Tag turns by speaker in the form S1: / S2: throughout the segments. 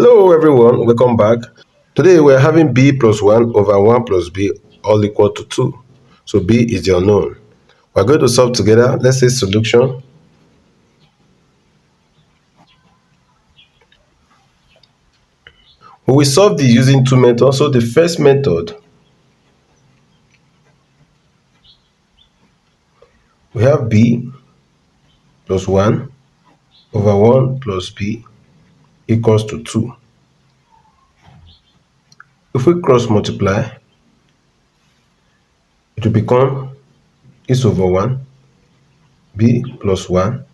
S1: Hello everyone, welcome back. Today we're having b plus 1 over 1 plus b all equal to 2. So b is the unknown. We're going to solve together. Let's say solution. We will solve this using two methods. So the first method, we have b plus 1 over 1 plus b equals to 2. If we cross multiply, it will become is over 1, b plus 1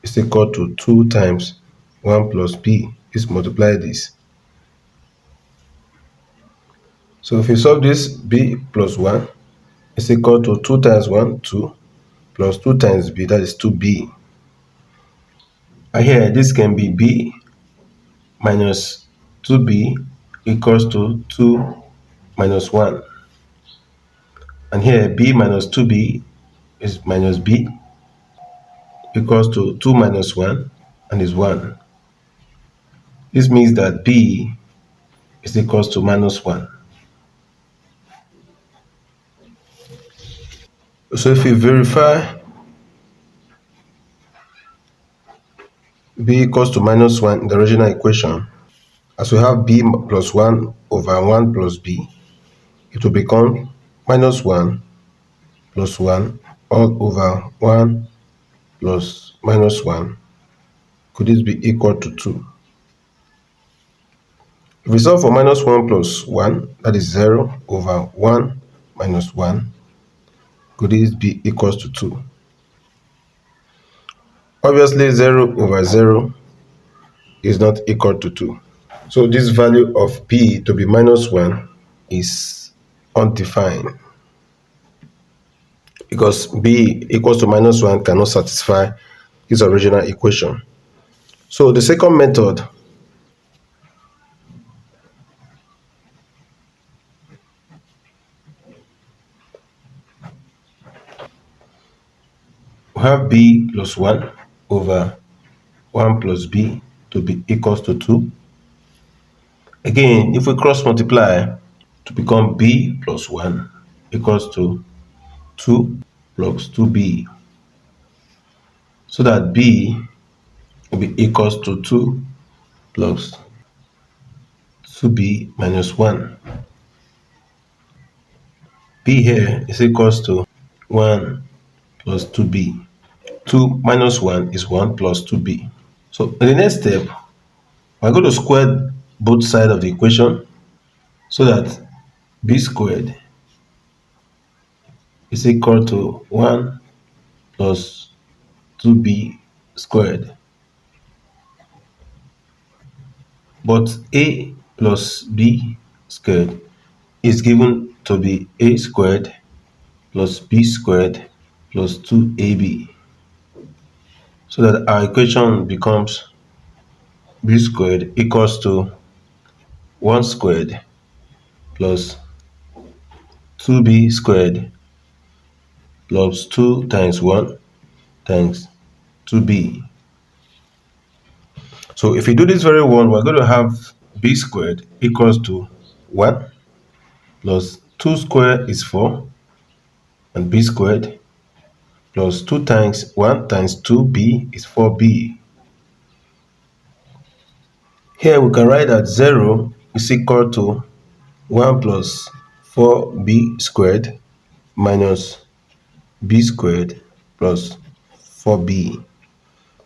S1: is equal to 2 times 1 plus b. Let's multiply this. So if we solve this, b plus 1 is equal to 2 times 1, 2, plus 2 times b, that is 2b. And here, this can be b minus 2b equals to 2 minus 1. And here, b minus 2b is minus b equals to 2 minus 1 and is 1. This means that b is equals to minus 1. So if we verify b equals to minus 1 in the original equation, as we have b plus 1 over 1 plus b, it will become minus 1 plus 1 all over 1 plus minus 1. Could this be equal to 2? If we solve for minus 1 plus 1, that is 0 over 1 minus 1, could this be equals to 2? Obviously, 0 over 0 is not equal to 2. So this value of b to be minus 1 is undefined, because b equals to minus 1 cannot satisfy its original equation. So the second method, we have b plus 1 over 1 plus b to be equals to 2. Again, if we cross multiply, to become b plus 1 equals to 2 plus 2b, so that b will be equals to 2 plus 2b minus 1. b here is equals to 1 plus 2b. 2 minus 1 is 1 plus 2b. So in the next step, we're going to square both sides of the equation so that b squared is equal to 1 plus 2b squared. But a plus b squared is given to be a squared plus b squared plus 2ab. So that our equation becomes b squared equals to 1 squared plus 2b squared plus 2 times 1 times 2b. So if we do this very well, we're going to have b squared equals to 1 plus 2 squared is 4, and b squared plus 2 times 1 times 2b is 4b. Here we can write that 0 is equal to 1 plus 4b squared minus b squared plus 4b.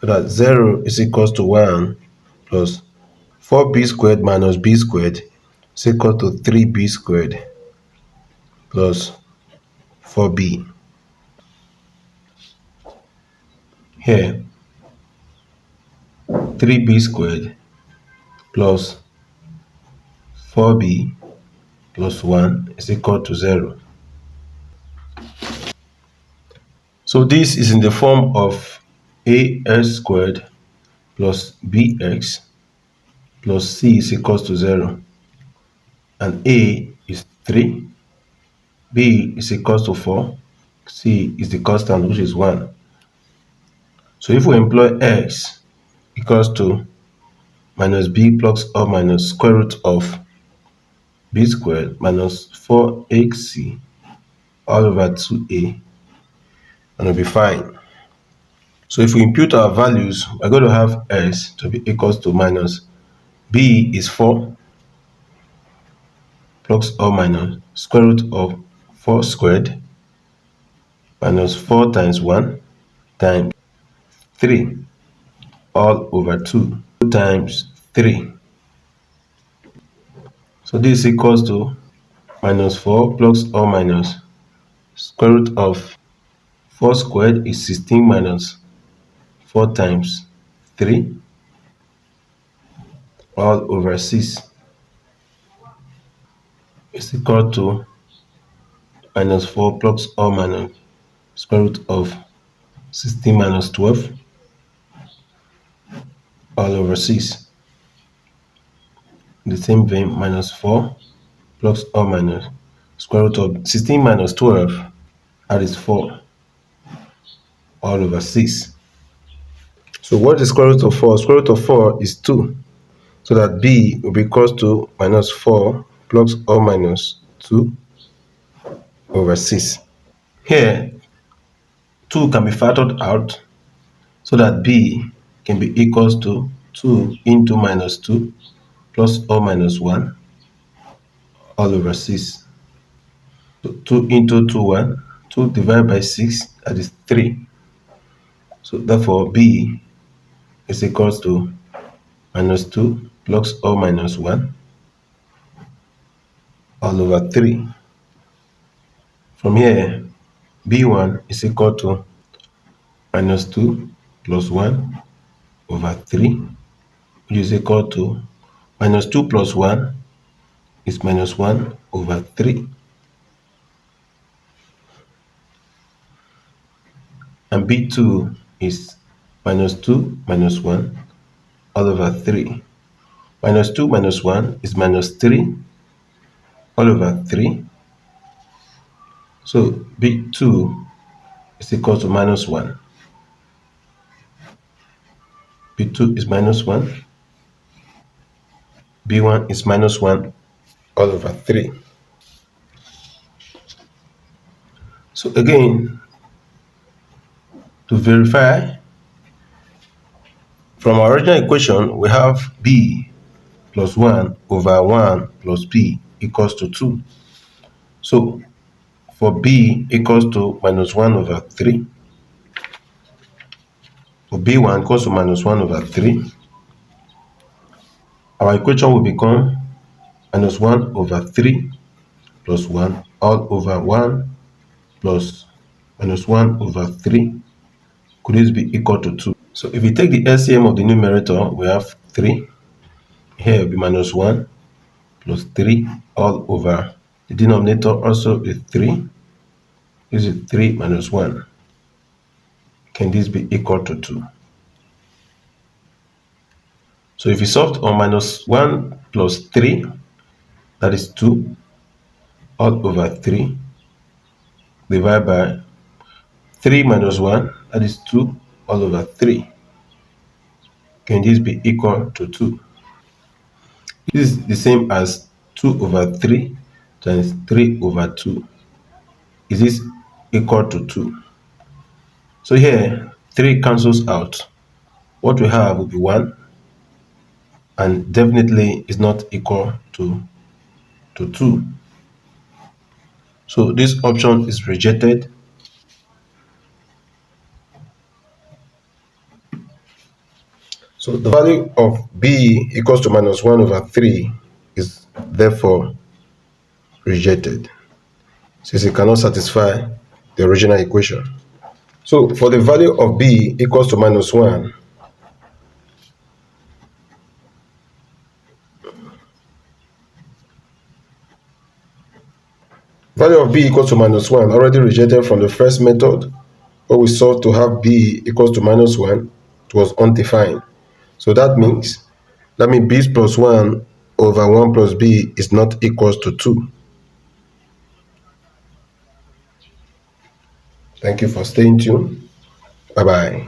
S1: So that 0 is equals to 1 plus 4b squared minus b squared is equal to 3b squared plus 4b. Here, 3b squared plus 4b plus 1 is equal to 0. So this is in the form of ax squared plus bx plus c is equals to 0. And a is 3, b is equals to 4, c is the constant, which is 1. So if we employ x equals to minus b plus or minus square root of b squared minus 4ac all over 2a, and it'll be fine. So if we impute our values, we're going to have s to be equals to minus b is 4 plus or minus square root of 4 squared minus 4 times 1 times 3 all over 2 times 3. So this is equals to minus 4 plus or minus square root of 4 squared is 16 minus 4 times 3 all over 6 is equal to minus 4 plus or minus square root of 16 minus 12 all over 6. In the same vein, minus 4 plus or minus square root of 16 minus 12, that is 4 all over 6. So what is square root of 4? Square root of 4 is 2. So that b will be equals to minus 4 plus or minus 2 over 6. Here, 2 can be factored out so that b can be equals to 2 into minus 2 plus or minus 1 all over 6. So 2 into 2, 1. 2 divided by 6, that is 3. So therefore, b is equals to minus 2 plus or minus 1 all over 3. From here, b1 is equal to minus 2 plus 1 over 3, which is equal to minus 2 plus 1 is minus 1 over 3. And b2 is minus 2 minus 1 all over 3. Minus 2 minus 1 is minus 3 all over 3. So b2 is equal to minus 1. b2 is minus 1. b1 is minus 1 all over 3. So again, to verify, from our original equation, we have b plus 1 over 1 plus b equals to 2. So for b equals to minus 1 over 3, for b1 equals to minus 1 over 3, our equation will become minus 1 over 3 plus 1 all over 1 plus minus 1 over 3. Could this be equal to 2? So if we take the LCM of the numerator, we have 3. Here will be minus 1 plus 3 all over. The denominator also is 3. This is 3 minus 1. Can this be equal to 2? So if we solve on minus 1 plus 3, that is 2 all over 3, divided by 3 minus 1, that is 2 all over 3. Can this be equal to 2? This is the same as 2 over 3 times 3 over 2. Is this equal to 2? So here, 3 cancels out. What we have will be 1, and definitely is not equal to 2. So this option is rejected. So the value of b equals to minus 1 over 3 is therefore rejected, since it cannot satisfy the original equation. So for the value of b equals to minus 1, value of b equals to minus 1 already rejected from the first method, where we solved to have b equals to minus 1. It was undefined. So that means b plus 1 over 1 plus b is not equals to 2. Thank you for staying tuned. Bye-bye.